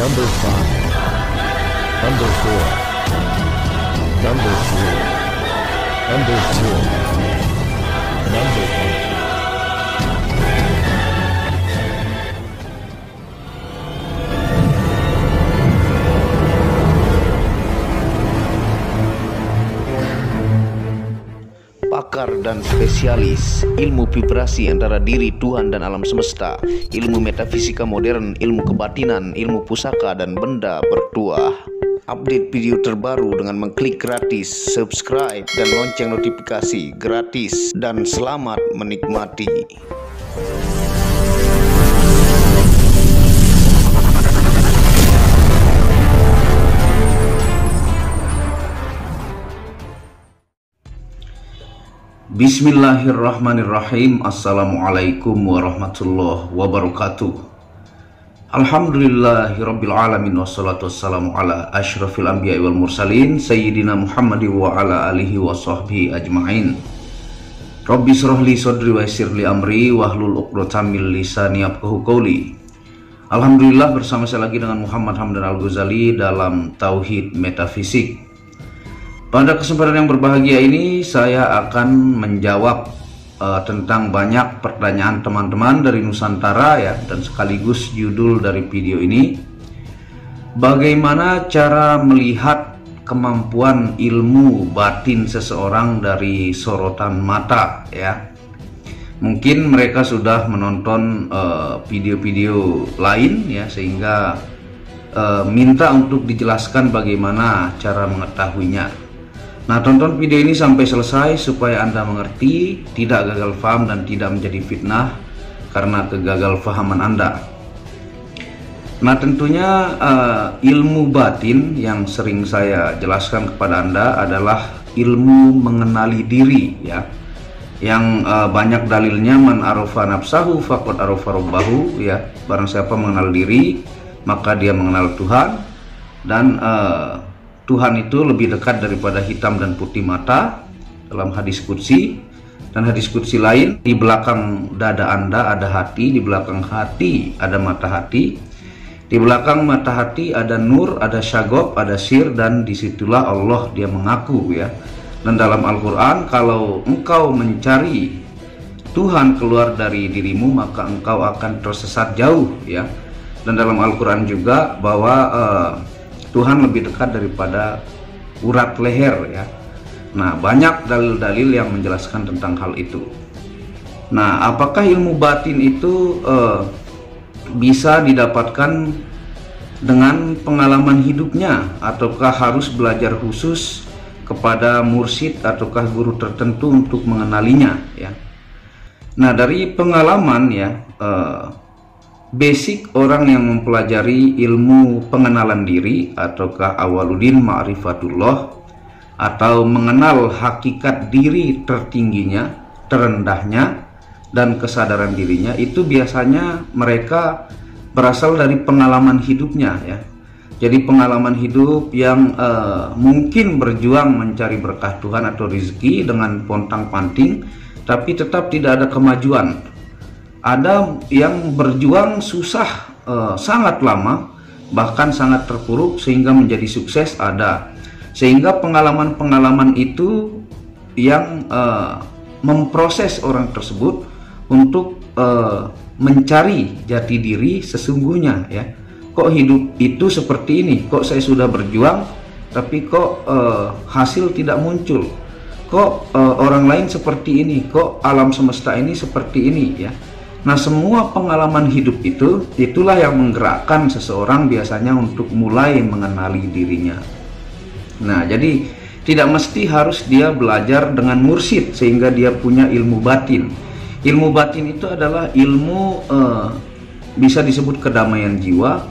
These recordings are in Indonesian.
Number 5, Number 4, Number 3, Number 2, Number 1. Pakar dan spesialis ilmu vibrasi antara diri Tuhan dan alam semesta, ilmu metafisika modern, ilmu kebatinan, ilmu pusaka dan benda bertuah. Update video terbaru dengan mengklik gratis, subscribe dan lonceng notifikasi gratis, dan selamat menikmati. Bismillahirrahmanirrahim. Assalamualaikum warahmatullahi wabarakatuh. Alhamdulillahirabbil alamin, wassalatu wassalamu ala asyrafil anbiya'i wal mursalin sayyidina Muhammadin wa ala alihi wa sahbihi ajmain. Rabbi shrah li sadri wa yassir li amri wahlul 'uqdatam min lisani yafqahu qawli. Alhamdulillah, bersama saya lagi dengan Muhammad Hamdan Al-Ghazali dalam Tauhid Metafisik. Pada kesempatan yang berbahagia ini saya akan menjawab tentang banyak pertanyaan teman-teman dari Nusantara ya, dan sekaligus judul dari video ini, bagaimana cara melihat kemampuan ilmu batin seseorang dari sorotan mata ya. Mungkin mereka sudah menonton video-video lain ya, sehingga minta untuk dijelaskan bagaimana cara mengetahuinya. Nah, tonton video ini sampai selesai supaya Anda mengerti, tidak gagal paham dan tidak menjadi fitnah karena kegagalfahaman Anda. Nah, tentunya ilmu batin yang sering saya jelaskan kepada Anda adalah ilmu mengenali diri ya. Yang banyak dalilnya, man arafa nafsahu faqad arafa rabbahu ya. Barang siapa mengenal diri, maka dia mengenal Tuhan. Dan Tuhan itu lebih dekat daripada hitam dan putih mata dalam hadis qudsi. Dan hadis qudsi lain, di belakang dada Anda ada hati, di belakang hati ada mata hati, di belakang mata hati ada nur, ada syagop, ada sir, dan disitulah Allah dia mengaku ya. Dan dalam Al-Quran, kalau engkau mencari Tuhan keluar dari dirimu, maka engkau akan tersesat jauh ya. Dan dalam Al-Quran juga bahwa Tuhan lebih dekat daripada urat leher ya. Nah, banyak dalil-dalil yang menjelaskan tentang hal itu. Nah, apakah ilmu batin itu bisa didapatkan dengan pengalaman hidupnya, ataukah harus belajar khusus kepada mursyid ataukah guru tertentu untuk mengenalinya ya. Nah, dari pengalaman ya, basic orang yang mempelajari ilmu pengenalan diri ataukah awaludin ma'rifatullah, atau mengenal hakikat diri tertingginya, terendahnya, dan kesadaran dirinya, itu biasanya mereka berasal dari pengalaman hidupnya ya. Jadi pengalaman hidup yang mungkin berjuang mencari berkah Tuhan atau rezeki dengan pontang-panting, tapi tetap tidak ada kemajuan. Ada yang berjuang susah sangat lama, bahkan sangat terpuruk sehingga menjadi sukses ada. Sehingga pengalaman-pengalaman itu yang memproses orang tersebut untuk mencari jati diri sesungguhnya ya. Kok hidup itu seperti ini? Kok saya sudah berjuang tapi kok hasil tidak muncul? Kok orang lain seperti ini? Kok alam semesta ini seperti ini ya? Nah, semua pengalaman hidup itulah yang menggerakkan seseorang biasanya untuk mulai mengenali dirinya. Nah, jadi tidak mesti harus dia belajar dengan mursyid sehingga dia punya ilmu batin. Ilmu batin itu adalah ilmu bisa disebut kedamaian jiwa,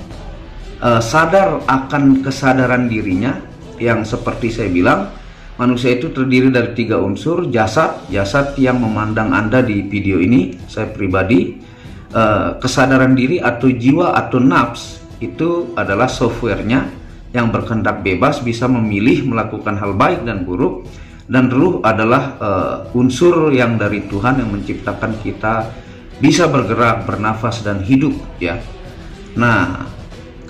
sadar akan kesadaran dirinya, yang seperti saya bilang, manusia itu terdiri dari 3 unsur, jasad yang memandang Anda di video ini, saya pribadi, kesadaran diri atau jiwa atau nafs, itu adalah softwarenya yang berkehendak bebas, bisa memilih melakukan hal baik dan buruk, dan ruh adalah unsur yang dari Tuhan yang menciptakan kita bisa bergerak, bernafas, dan hidup ya. Nah,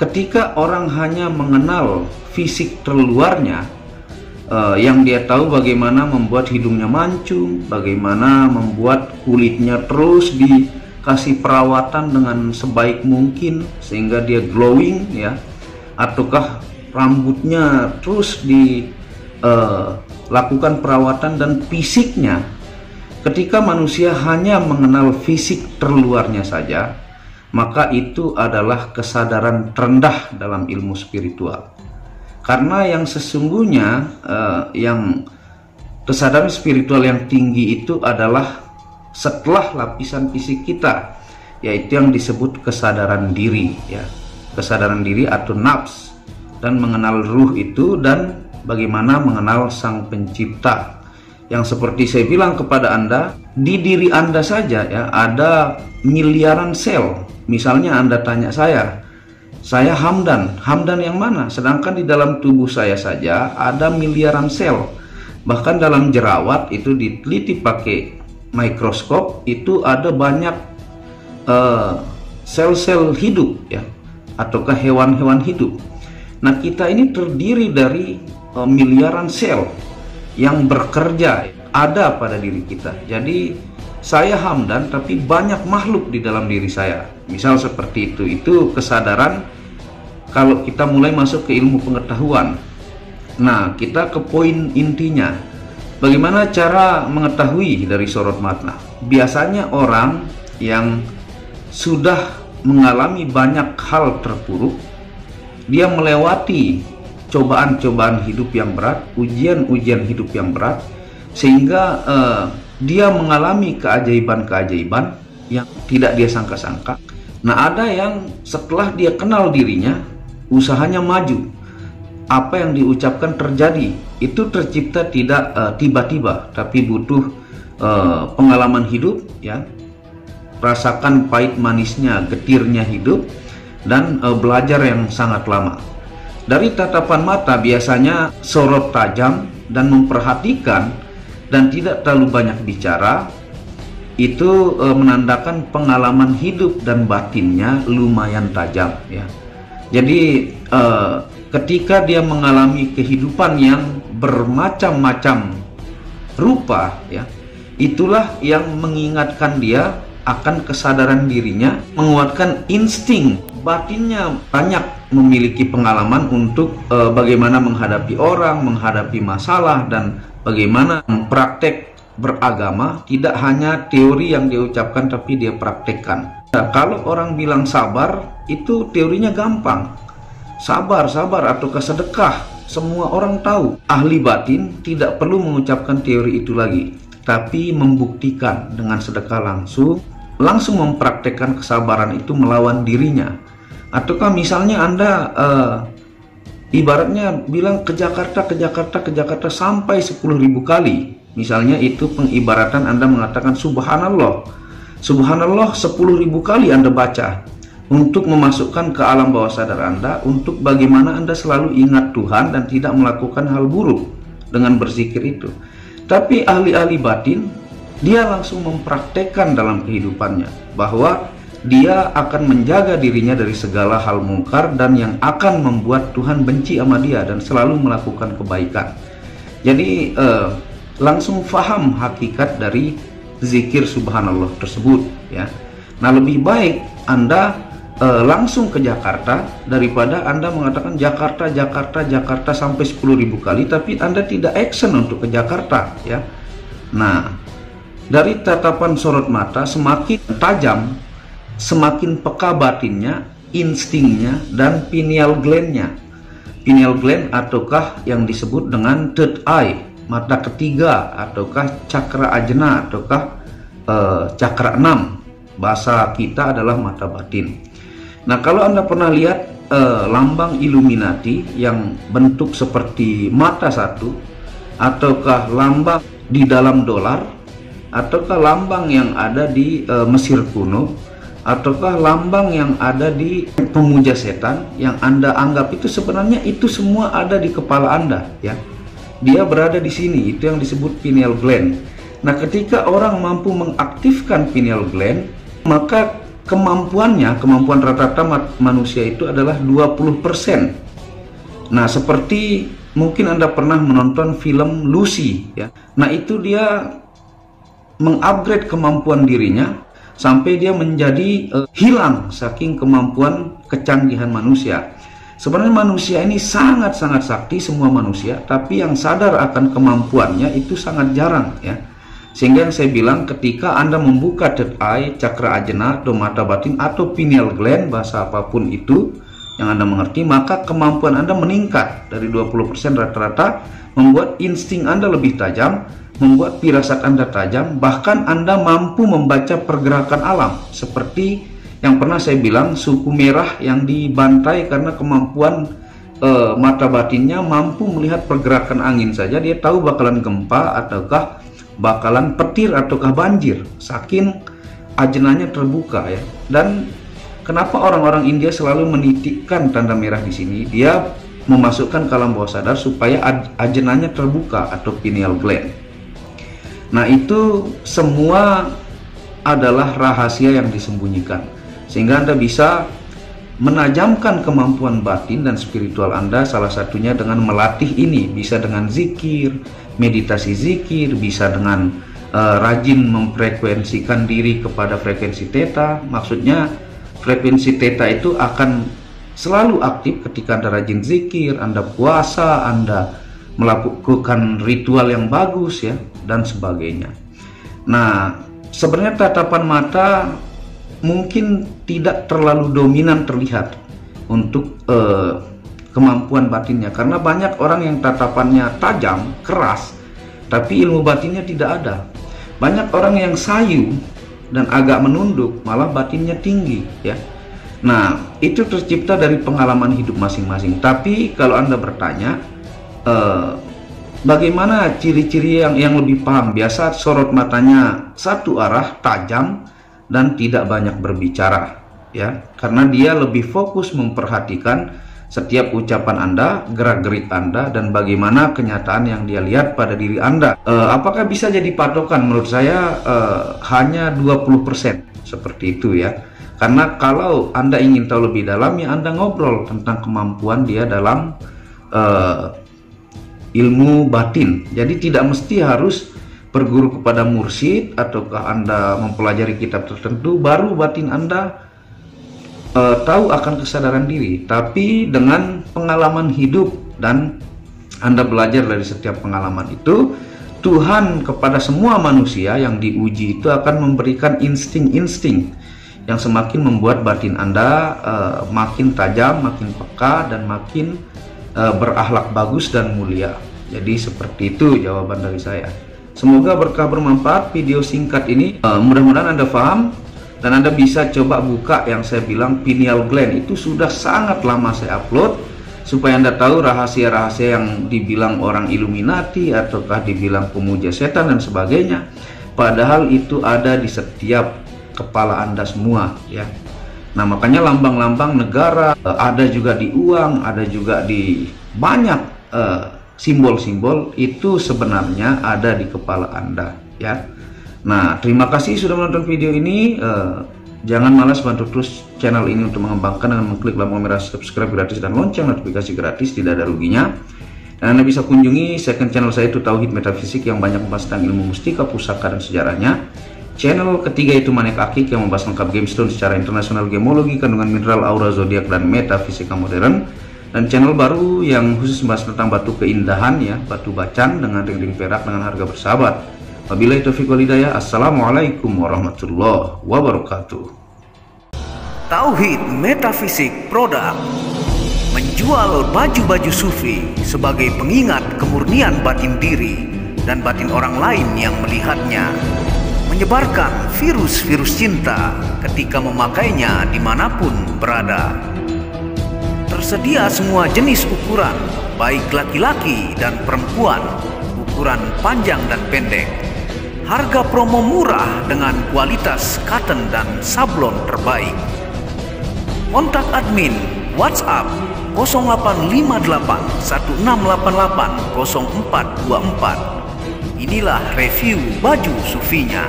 ketika orang hanya mengenal fisik terluarnya, yang dia tahu bagaimana membuat hidungnya mancung, bagaimana membuat kulitnya terus dikasih perawatan dengan sebaik mungkin sehingga dia glowing ya, ataukah rambutnya terus dilakukan perawatan dan fisiknya. Ketika manusia hanya mengenal fisik terluarnya saja, maka itu adalah kesadaran terendah dalam ilmu spiritual. Karena yang sesungguhnya yang kesadaran spiritual yang tinggi itu adalah setelah lapisan fisik kita, yaitu yang disebut kesadaran diri ya. Kesadaran diri atau nafs, dan mengenal ruh itu, dan bagaimana mengenal Sang Pencipta. Yang seperti saya bilang kepada Anda, di diri Anda saja ya ada miliaran sel. Misalnya Anda tanya saya Hamdan yang mana? Sedangkan di dalam tubuh saya saja ada miliaran sel. Bahkan dalam jerawat itu diteliti pakai mikroskop, itu ada banyak sel-sel hidup ya, ataukah hewan-hewan hidup. Nah, kita ini terdiri dari miliaran sel yang bekerja ada pada diri kita. Jadi saya Hamdan tapi banyak makhluk di dalam diri saya. Misal seperti itu kesadaran kalau kita mulai masuk ke ilmu pengetahuan. Nah, kita ke poin intinya. Bagaimana cara mengetahui dari sorot mata? Biasanya orang yang sudah mengalami banyak hal terpuruk, dia melewati cobaan-cobaan hidup yang berat, ujian-ujian hidup yang berat, sehingga dia mengalami keajaiban-keajaiban yang tidak dia sangka-sangka. Nah, ada yang setelah dia kenal dirinya, usahanya maju. Apa yang diucapkan terjadi, itu tercipta tidak tiba-tiba, tapi butuh pengalaman hidup ya, rasakan pahit manisnya, getirnya hidup, dan belajar yang sangat lama. Dari tatapan mata biasanya sorot tajam dan memperhatikan dan tidak terlalu banyak bicara, itu menandakan pengalaman hidup dan batinnya lumayan tajam ya. Jadi ketika dia mengalami kehidupan yang bermacam-macam rupa ya, itulah yang mengingatkan dia akan kesadaran dirinya, menguatkan insting batinnya, banyak memiliki pengalaman untuk bagaimana menghadapi orang, menghadapi masalah, dan bagaimana praktek beragama, tidak hanya teori yang diucapkan tapi dia praktekkan. Nah, kalau orang bilang sabar, itu teorinya gampang. Sabar atau kesedekah, semua orang tahu. Ahli batin tidak perlu mengucapkan teori itu lagi, tapi membuktikan dengan sedekah langsung mempraktekkan kesabaran itu melawan dirinya. Ataukah misalnya Anda ibaratnya bilang ke Jakarta sampai 10.000 kali. Misalnya itu pengibaratan Anda mengatakan subhanallah 10.000 kali Anda baca, untuk memasukkan ke alam bawah sadar Anda, untuk bagaimana Anda selalu ingat Tuhan dan tidak melakukan hal buruk dengan berzikir itu. Tapi ahli-ahli batin, dia langsung mempraktekkan dalam kehidupannya bahwa dia akan menjaga dirinya dari segala hal mungkar dan yang akan membuat Tuhan benci sama dia, dan selalu melakukan kebaikan. Jadi langsung faham hakikat dari zikir subhanallah tersebut ya. Nah, lebih baik Anda langsung ke Jakarta daripada Anda mengatakan Jakarta sampai 10.000 kali tapi Anda tidak action untuk ke Jakarta ya. Nah, dari tatapan sorot mata semakin tajam, semakin peka batinnya, instingnya, dan pineal gland-nya. Pineal gland ataukah yang disebut dengan third eye, mata ketiga, ataukah cakra ajna, ataukah cakra 6. Bahasa kita adalah mata batin. Nah, kalau Anda pernah lihat lambang Illuminati yang bentuk seperti mata satu, ataukah lambang di dalam dolar, ataukah lambang yang ada di Mesir kuno, ataukah lambang yang ada di pemuja setan yang Anda anggap itu sebenarnya itu semua ada di kepala Anda ya. Dia berada di sini, itu yang disebut pineal gland. Nah, ketika orang mampu mengaktifkan pineal gland, maka kemampuan rata-rata manusia itu adalah 20%. Nah, seperti mungkin Anda pernah menonton film Lucy ya. Nah, itu dia mengupgrade kemampuan dirinya sampai dia menjadi hilang saking kemampuan kecanggihan manusia. Sebenarnya manusia ini sangat-sangat sakti, semua manusia, tapi yang sadar akan kemampuannya itu sangat jarang ya. Sehingga yang saya bilang, ketika Anda membuka third eye, cakra ajna atau mata batin atau pineal gland, bahasa apapun itu yang Anda mengerti, maka kemampuan Anda meningkat dari 20% rata-rata, membuat insting Anda lebih tajam, membuat firasat Anda tajam, bahkan Anda mampu membaca pergerakan alam. Seperti yang pernah saya bilang, suku merah yang dibantai karena kemampuan mata batinnya mampu melihat pergerakan angin saja, dia tahu bakalan gempa ataukah bakalan petir ataukah banjir, saking ajnanya terbuka ya. Dan kenapa orang-orang India selalu menitikkan tanda merah di sini? Dia memasukkan ke alam bawah sadar supaya ajnanya terbuka atau pineal gland. Nah, itu semua adalah rahasia yang disembunyikan, sehingga Anda bisa menajamkan kemampuan batin dan spiritual Anda, salah satunya dengan melatih ini. Bisa dengan zikir, meditasi zikir, bisa dengan rajin memfrekuensikan diri kepada frekuensi theta. Maksudnya frekuensi theta itu akan selalu aktif ketika Anda rajin zikir, Anda puasa, Anda melakukan ritual yang bagus ya, dan sebagainya. Nah, sebenarnya tatapan mata mungkin tidak terlalu dominan terlihat untuk kemampuan batinnya, karena banyak orang yang tatapannya tajam, keras, tapi ilmu batinnya tidak ada. Banyak orang yang sayu dan agak menunduk, malah batinnya tinggi ya. Nah, itu tercipta dari pengalaman hidup masing-masing. Tapi kalau Anda bertanya bagaimana ciri-ciri yang lebih paham, biasa sorot matanya satu arah, tajam, dan tidak banyak berbicara ya, karena dia lebih fokus memperhatikan setiap ucapan Anda, gerak-gerik Anda, dan bagaimana kenyataan yang dia lihat pada diri Anda. Apakah bisa jadi patokan? Menurut saya hanya 20% seperti itu ya. Karena kalau Anda ingin tahu lebih dalam, ya Anda ngobrol tentang kemampuan dia dalam ilmu batin. Jadi tidak mesti harus berguru kepada mursyid, ataukah Anda mempelajari kitab tertentu baru batin Anda tahu akan kesadaran diri. Tapi dengan pengalaman hidup dan Anda belajar dari setiap pengalaman itu, Tuhan kepada semua manusia yang diuji itu akan memberikan insting-insting yang semakin membuat batin Anda makin tajam, makin peka, dan makin berakhlak bagus dan mulia. Jadi seperti itu jawaban dari saya. Semoga berkah bermanfaat video singkat ini. Mudah-mudahan Anda paham dan Anda bisa coba buka yang saya bilang pineal gland. Itu sudah sangat lama saya upload supaya Anda tahu rahasia-rahasia yang dibilang orang Illuminati ataukah dibilang pemuja setan dan sebagainya. Padahal itu ada di setiap kepala Anda semua ya. Nah, makanya lambang-lambang negara ada juga di uang, ada juga di banyak simbol-simbol itu sebenarnya ada di kepala Anda ya. Nah, terima kasih sudah menonton video ini. Jangan malas bantu terus channel ini untuk mengembangkan dengan mengklik lambang merah subscribe gratis dan lonceng notifikasi gratis, tidak ada ruginya. Dan Anda bisa kunjungi second channel saya, itu Tauhid Metafisik, yang banyak membahas tentang ilmu mustika, pusaka, dan sejarahnya. Channel ketiga itu Manik Akik, yang membahas lengkap gemstone secara internasional, gemologi, kandungan mineral, aura, zodiak, dan metafisika modern. Dan channel baru yang khusus membahas tentang batu keindahan ya, batu bacan dengan ring-ring perak dengan harga bersahabat. Wabillahi taufiq wal hidayah. Assalamualaikum warahmatullahi wabarakatuh. Tauhid Metafisik Produk menjual baju-baju sufi sebagai pengingat kemurnian batin diri dan batin orang lain yang melihatnya, menyebarkan virus-virus cinta ketika memakainya dimanapun berada. Tersedia semua jenis ukuran, baik laki-laki dan perempuan, ukuran panjang dan pendek. Harga promo murah dengan kualitas cotton dan sablon terbaik. Kontak admin WhatsApp 0858 1688 0424. Inilah review baju sufinya.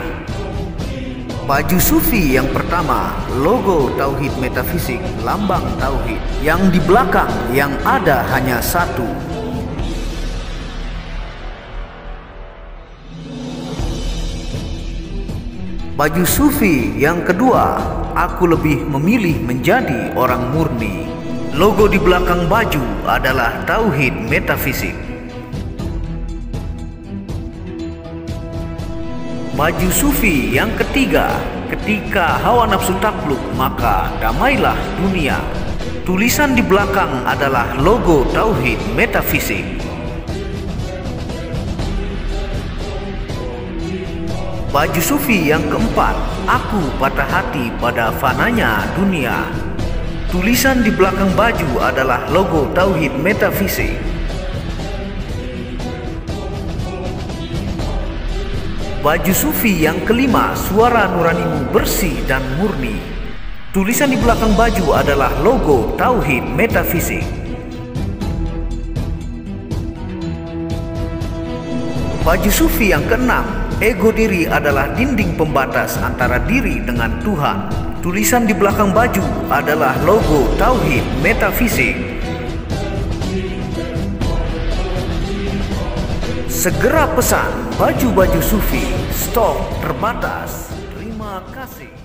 Baju sufi yang pertama, logo Tauhid Metafisik, lambang Tauhid. Yang di belakang yang ada hanya satu. Baju sufi yang kedua, aku lebih memilih menjadi orang murni. Logo di belakang baju adalah Tauhid Metafisik. Baju sufi yang ketiga, ketika hawa nafsu takluk maka damailah dunia. Tulisan di belakang adalah logo Tauhid Metafisik. Baju sufi yang keempat, aku patah hati pada fananya dunia. Tulisan di belakang baju adalah logo Tauhid Metafisik. Baju sufi yang kelima, suara nuranimu bersih dan murni. Tulisan di belakang baju adalah logo Tauhid Metafisik. Baju sufi yang keenam, ego diri adalah dinding pembatas antara diri dengan Tuhan. Tulisan di belakang baju adalah logo Tauhid Metafisik. Segera pesan baju-baju sufi, stok terbatas. Terima kasih.